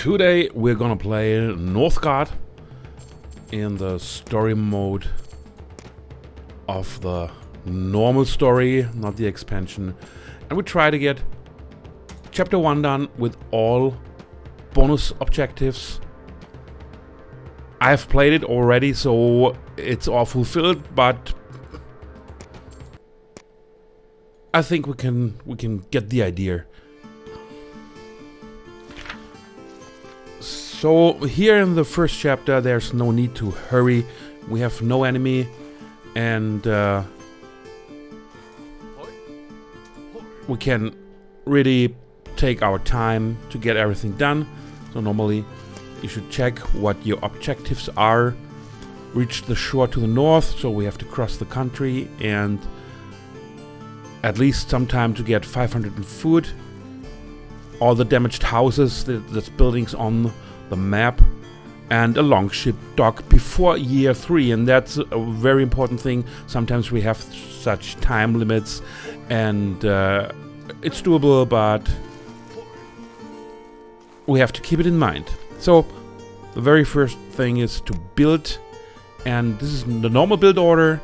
Today we're gonna play Northgard in the story mode of the normal story, not the expansion. And we try to get chapter 1 done with all bonus objectives. I've played it already, so it's all fulfilled, but I think we can get the idea. So here in the first chapter there's no need to hurry. We have no enemy and we can really take our time to get everything done. So normally you should check what your objectives are. Reach the shore to the north, so we have to cross the country and at least some time to get 500 in food. All the damaged houses, that's buildings on the map, and a longship dock before year 3, and that's a very important thing. Sometimes we have such time limits and it's doable, but we have to keep it in mind. So the very first thing is to build, and this is the normal build order.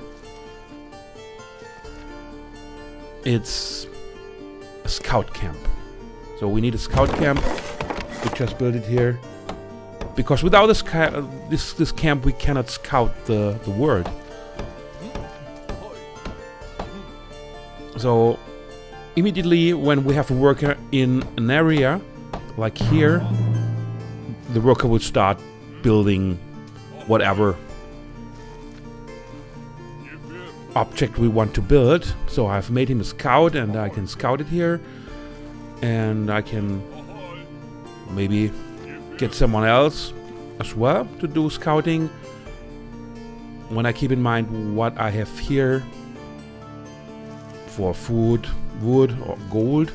It's a scout camp. So we need a scout camp. We just built it here because without this camp we cannot scout the world. So immediately when we have a worker in an area like here, the worker will start building whatever object we want to build. So I've made him a scout and I can scout it here, and I can maybe get someone else as well to do scouting when I keep in mind what I have here for food, wood or gold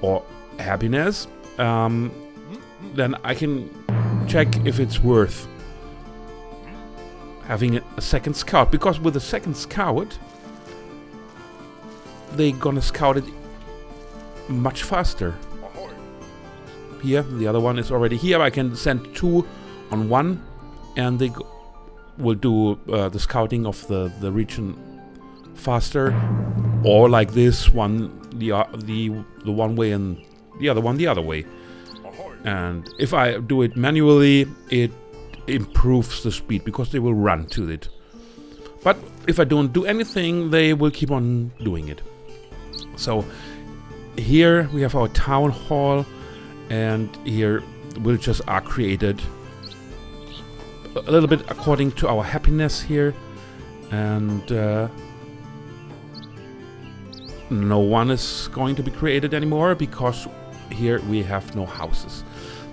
or happiness. Then I can check if it's worth having a second scout, because with a second scout they're gonna scout it much faster. Here, the other one is already here. I can send 2 on 1 and they will do the scouting of the region faster, or like this one, the one way and the other one the other way. And if I do it manually, it improves the speed because they will run to it. But if I don't do anything, they will keep on doing it. So here we have our town hall, and here villages are created a little bit according to our happiness here, and no one is going to be created anymore because here we have no houses.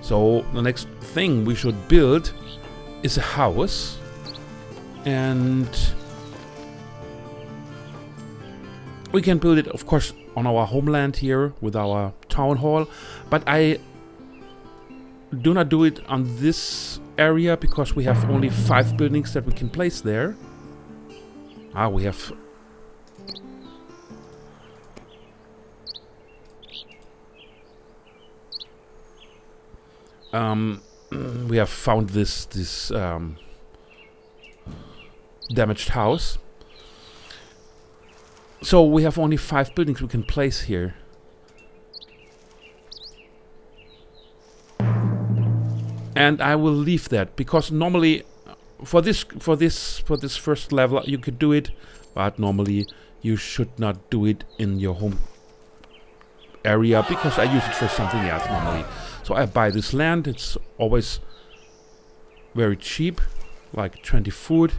So the next thing we should build is a house, and we can build it of course on our homeland here with our town hall, but I do not do it on this area because we have only 5 buildings that we can place there. We have we have found this damaged house. So we have only 5 buildings we can place here. And I will leave that because normally for this first level you could do it, but normally you should not do it in your home area because I use it for something else normally. So I buy this land. It's always very cheap, like 20 food.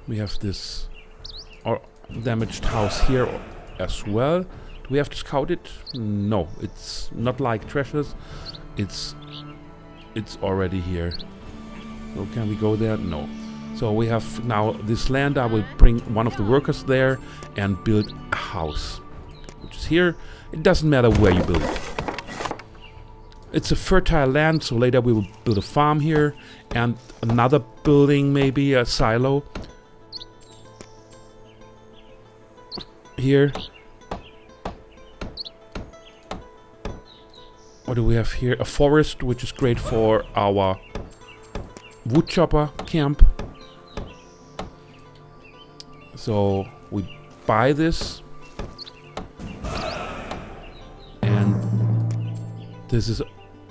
We have this damaged house here as well. Do we have to scout it? No, it's not like treasures. It's already here. So can we go there? No. So we have now this land. I will bring one of the workers there and build a house, which is here. It doesn't matter where you build it. It's a fertile land, so later we will build a farm here and another building, maybe a silo here. what do we have here? A forest, which is great for our wood chopper camp. So we buy this. And this is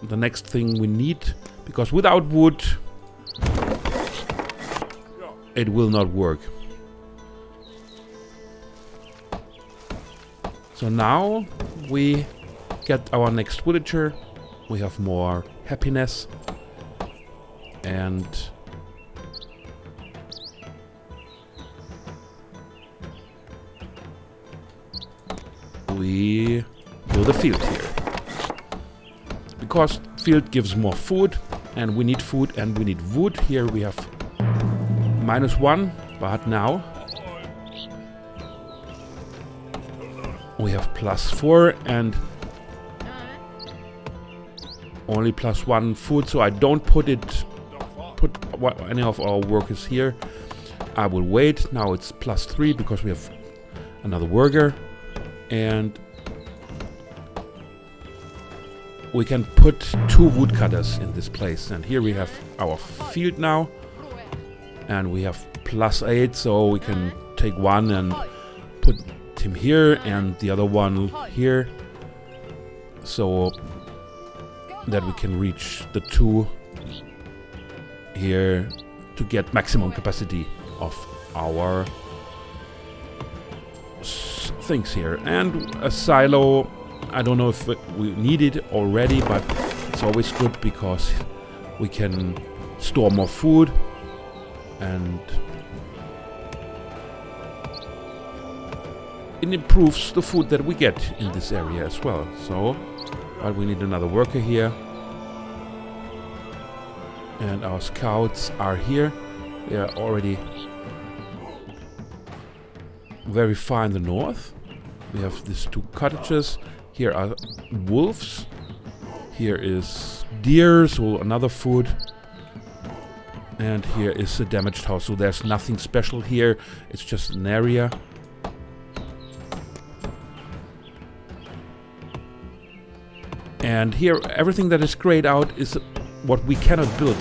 the next thing we need, because without wood it will not work. So now we get our next villager. We have more happiness, and we build a field here. Because field gives more food, and we need food and we need wood. Here we have -1, but now we have +4 and only +1 food, so I don't put any of our workers here. I will wait. Now it's +3 because we have another worker, and we can put 2 woodcutters in this place. And here we have our field now, and we have +8, so we can take one and put him here and the other one here, so that we can reach the 2 here to get maximum capacity of our things here. And a silo, I don't know if we need it already, but it's always good because we can store more food, and it improves the food that we get in this area as well. So, but we need another worker here. And our scouts are here. They are already very far in the north. We have these 2 cottages. Here are wolves. Here is deer, so another food. And here is a damaged house, so there's nothing special here. It's just an area. And here, everything that is grayed out is what we cannot build.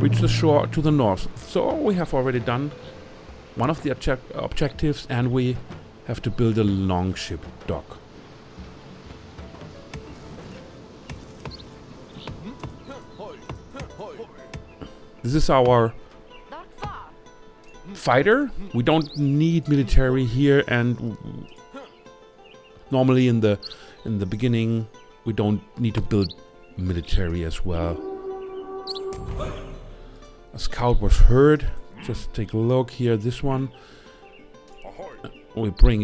Reach the shore to the north. So we have already done one of the objectives, and we have to build a longship dock. This is our fighter. We don't need military here, and normally in the beginning we don't need to build military as well. A scout was hurt. Just take a look here. This one. We bring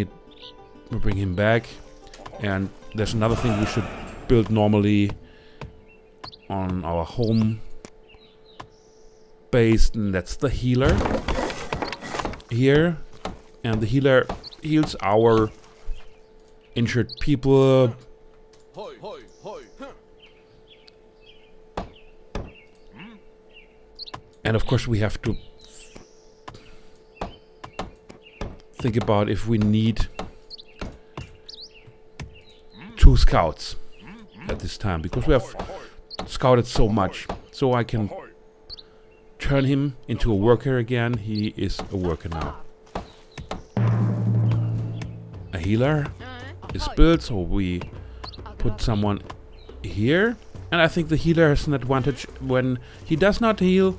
him back. And there's another thing we should build normally on our home base, and that's the healer here. And the healer heals our injured people. And of course we have to think about if we need 2 scouts at this time, because we have scouted so much. So I can turn him into a worker again. He is a worker now. A healer is built, so we put someone here. And I think the healer has an advantage. When he does not heal,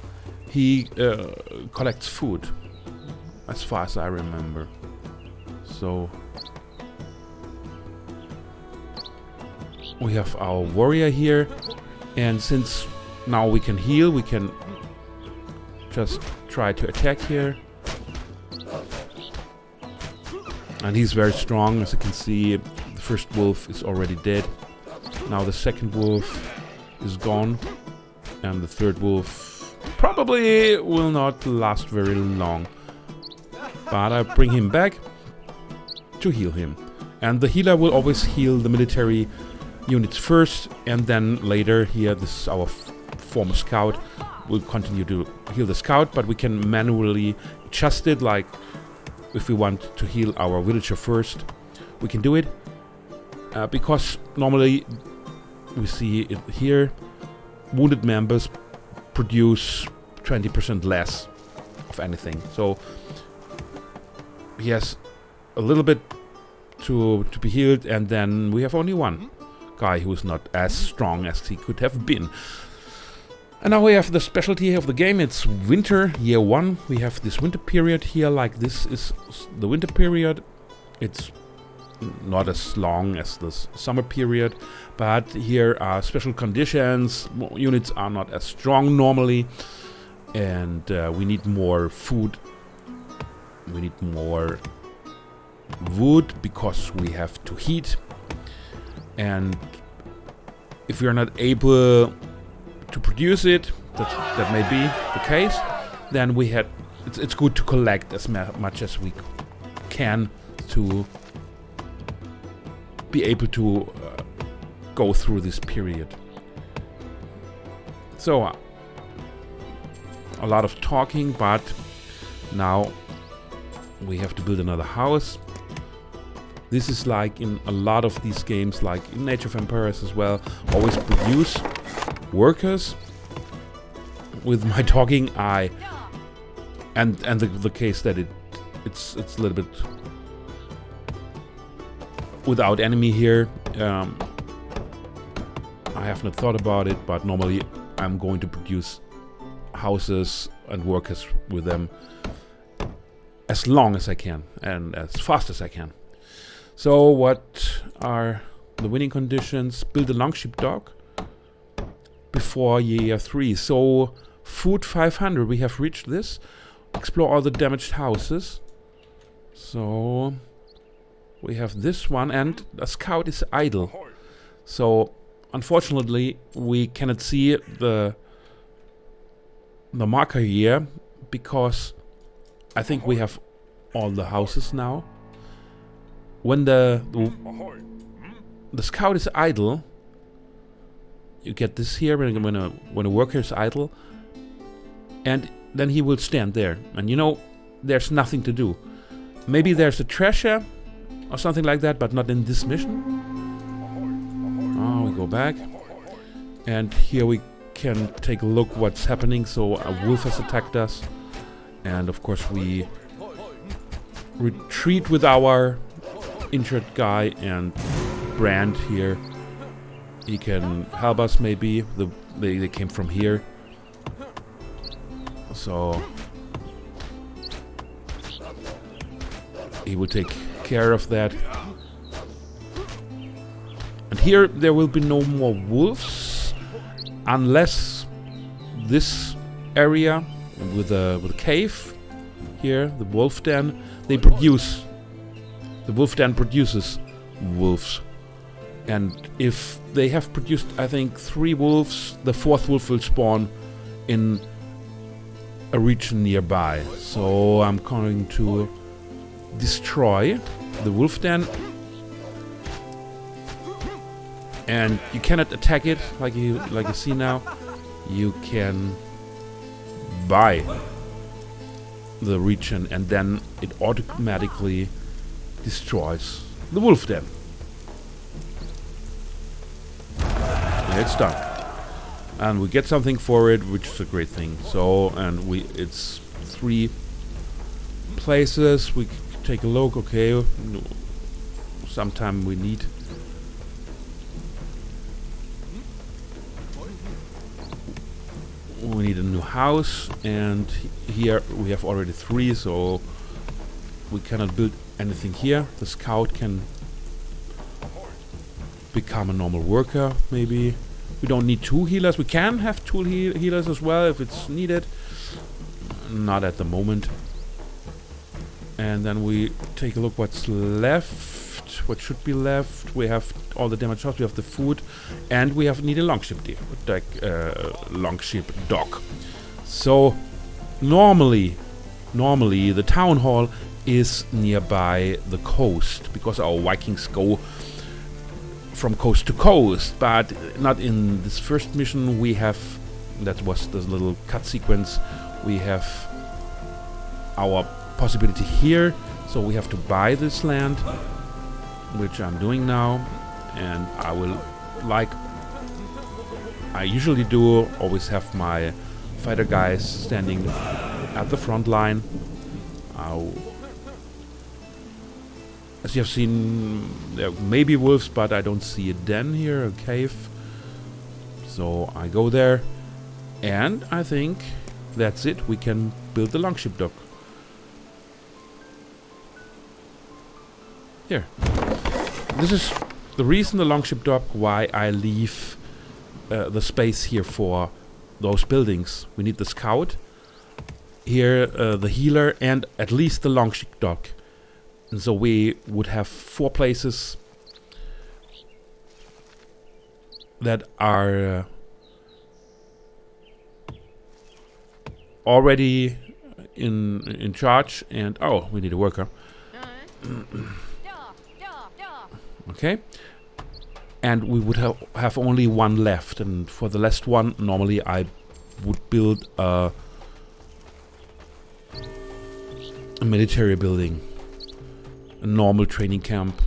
he collects food, as far as I remember. So we have our warrior here, and since now we can heal, we can just try to attack here. And he's very strong, as you can see. The first wolf is already dead. Now the second wolf is gone, and the third wolf probably will not last very long. But I bring him back to heal him. And the healer will always heal the military units first, and then later here, this is our former scout, we'll continue to heal the scout, but we can manually adjust it. Like if we want to heal our villager first, we can do it. Because normally we see it here, wounded members produce 20% less of anything. So he has a little bit to be healed, and then we have only one guy who is not as strong as he could have been. And now we have the specialty of the game. It's winter, year 1. We have this winter period here, like this is the winter period. It's not as long as the summer period, but here are special conditions. Units are not as strong normally, and we need more food. We need more wood because we have to heat, and if we are not able to produce it, that may be the case, then it's good to collect as much as we can to be able to go through this period. So a lot of talking, but now we have to build another house. This is like in a lot of these games, like in Age of Empires as well, always produce workers. With my talking, and the case that it's a little bit without enemy here. I have not thought about it, but normally I'm going to produce houses and workers with them as long as I can and as fast as I can. So what are the winning conditions? Build a longship dock before year 3. So food 500, we have reached this. Explore all the damaged houses. So we have this one, and the scout is idle. So unfortunately we cannot see the marker here, because I think we have all the houses now. When the scout is idle, you get this here when a worker is idle, and then he will stand there, and you know there's nothing to do. Maybe there's a treasure or something like that, but not in this mission. Oh, we go back, and here we can take a look what's happening. So a wolf has attacked us, and of course we retreat with our injured guy, and Brand here, he can help us maybe. They came from here, so he will take care of that. And here there will be no more wolves unless this area with a cave here, the wolf den, the wolf den produces wolves. And if they have produced, I think, 3 wolves, the 4th wolf will spawn in a region nearby. So I'm going to destroy the wolf den, and you cannot attack it like you see now. You can buy the region, and then it automatically destroys the wolf den. Yeah, it's done, and we get something for it, which is a great thing. So, and it's 3 places. We take a look. Okay, sometime we need a new house, and here we have already 3, so we cannot build anything here. The scout can become a normal worker, maybe. We don't need 2 healers. We can have 2 healers as well if it's needed. Not at the moment. And then we take a look what's left. What should be left? We have all the damaged house. We have the food, and we need a longship dock. So normally the town hall is nearby the coast, because our Vikings go from coast to coast, but not in this first mission. We have that was the little cut sequence. We have our possibility here, so we have to buy this land, which I'm doing now, and I will, like I usually do, always have my fighter guys standing at the front line. As you have seen, there may be wolves, but I don't see a den here, a cave. So I go there, and I think that's it. We can build the longship dock. Here. This is the reason the longship dock, why I leave the space here for those buildings. We need the scout, here the healer, and at least the longship dock. And so we would have 4 places that are already in charge. And oh, we need a worker. Okay. And we would have only 1 left, and for the last one, normally I would build a military building, a normal training camp,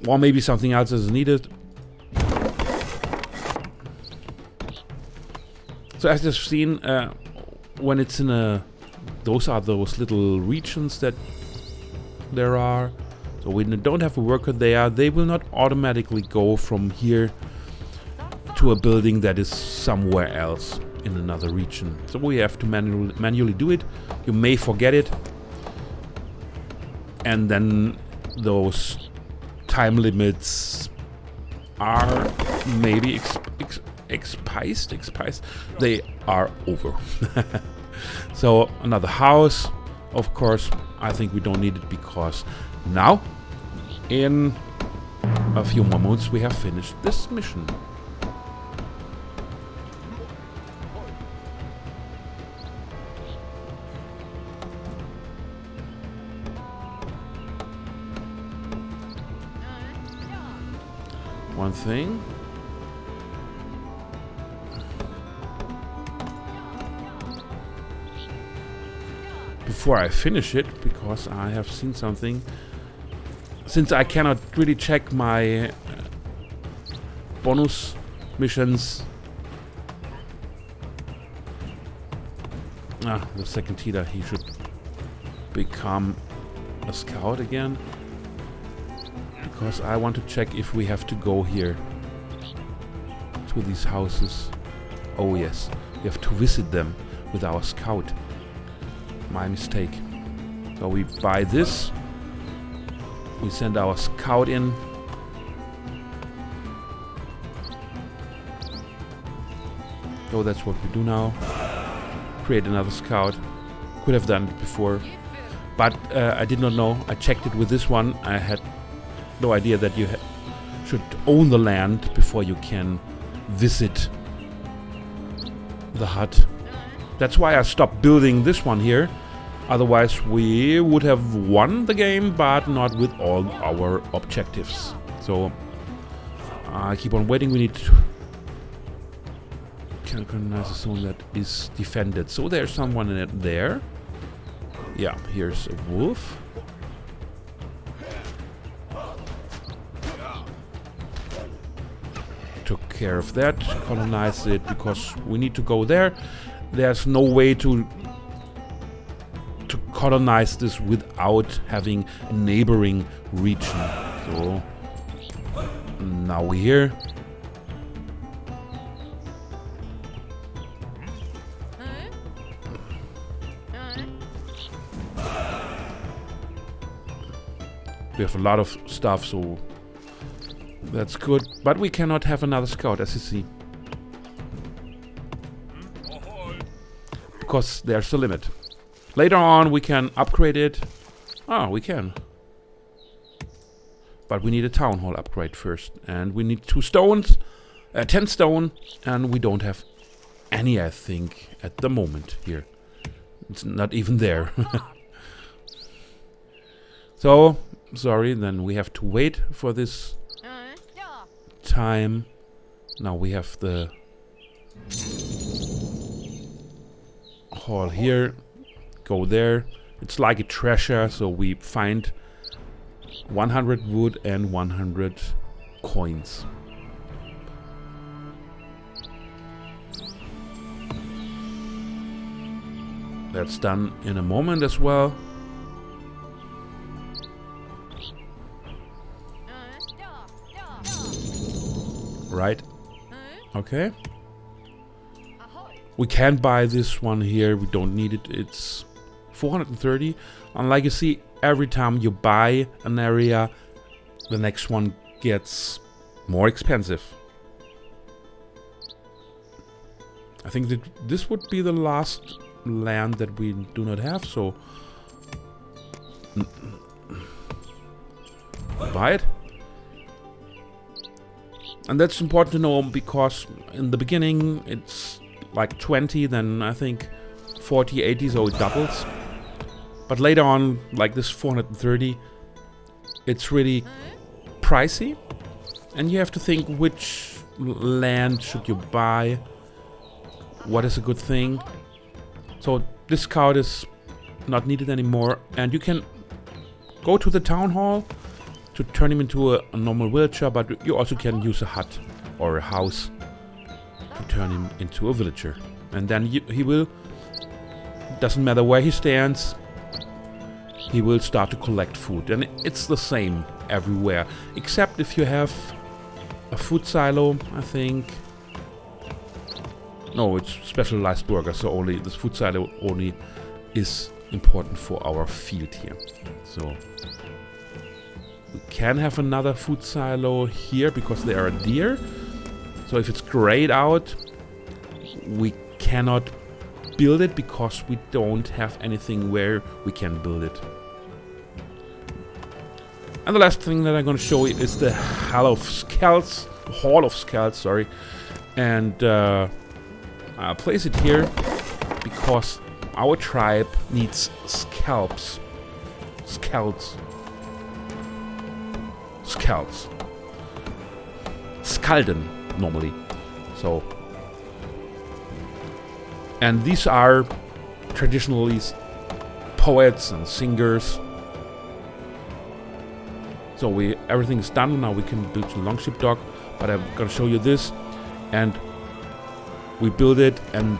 or maybe something else is needed. So as you've seen, when it's in those are those little regions that there are. So when you don't have a worker there, they will not automatically go from here to a building that is somewhere else in another region. So we have to manually do it. You may forget it. And then those time limits are maybe expised. They are over. So another house, of course, I think we don't need it, because now, in a few more months, we have finished this mission. One thing. Before I finish it, because I have seen something. Since I cannot really check my bonus missions. The second healer, he should become a scout again. Because I want to check if we have to go here to these houses. Oh yes, we have to visit them with our scout. My mistake. So we buy this. We send our scout in. So that's what we do now. Create another scout. Could have done it before, but I did not know. I checked it with this one. I had no idea that you should own the land before you can visit the hut. That's why I stopped building this one here. Otherwise we would have won the game, but not with all our objectives. So I keep on waiting. We need to recognize a zone that is defended. So there's someone in it there. Yeah, here's a wolf. Took care of that, colonized it, because we need to go there. There's no way to colonize this without having a neighboring region. So now we're here. We have a lot of stuff, so that's good. But we cannot have another scout, as you see. Because there's a limit. Later on we can upgrade it. Ah, we can. But we need a town hall upgrade first. And we need 2 stones. 10 stone. And we don't have any, I think, at the moment here. It's not even there. So, sorry, then we have to wait for this time. Now we have the hall here, go there. It's like a treasure, so we find 100 wood and 100 coins. That's done in a moment as well. Right. Okay. We can buy this one here. We don't need it. It's 430. And like you see, every time you buy an area, the next one gets more expensive. I think that this would be the last land that we do not have, so buy it. And that's important to know, because in the beginning it's like 20, then I think 40, 80, so it doubles. But later on, like this 430, it's really pricey, and you have to think which land should you buy, what is a good thing. So this scout is not needed anymore, and you can go to the town hall to turn him into a normal villager, but you also can use a hut or a house to turn him into a villager. And then he will, doesn't matter where he stands, he will start to collect food. And it's the same everywhere, except if you have a food silo, I think. No, it's specialized workers, so only this food silo only is important for our field here. So we can have another food silo here because there are deer. So if it's grayed out, we cannot build it because we don't have anything where we can build it. And the last thing that I'm going to show you is the Hall of Skells, sorry. And I'll place it here because our tribe needs scalps. Skalden, normally. So, and these are traditionally poets and singers. So everything is done now. We can build the longship dock, but I'm gonna show you this, and we build it, and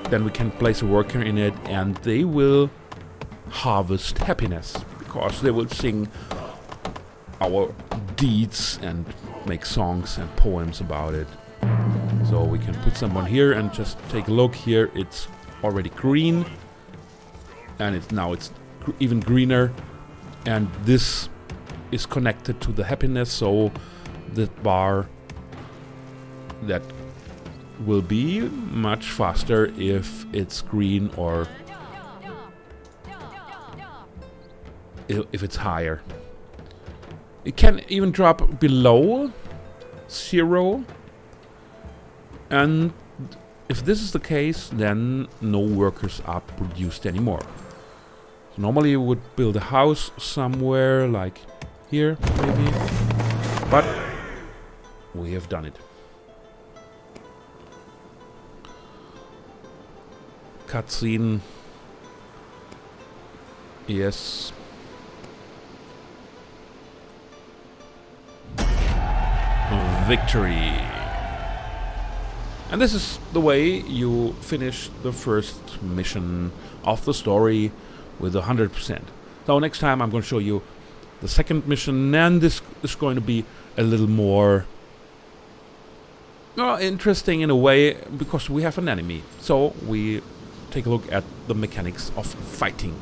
then we can place a worker in it, and they will harvest happiness because they will sing our deeds and make songs and poems about it. So we can put someone here and just take a look here. It's already green, and it's even greener, and this is connected to the happiness, so the bar that will be much faster if it's green or if it's higher. It can even drop below 0, and if this is the case, then no workers are produced anymore. So normally you would build a house somewhere like here maybe, but we have done it. Cutscene. Yes. Victory. And this is the way you finish the first mission of the story with 100%. So next time I'm going to show you the second mission, and this is going to be a little more interesting in a way because we have an enemy. So we take a look at the mechanics of fighting.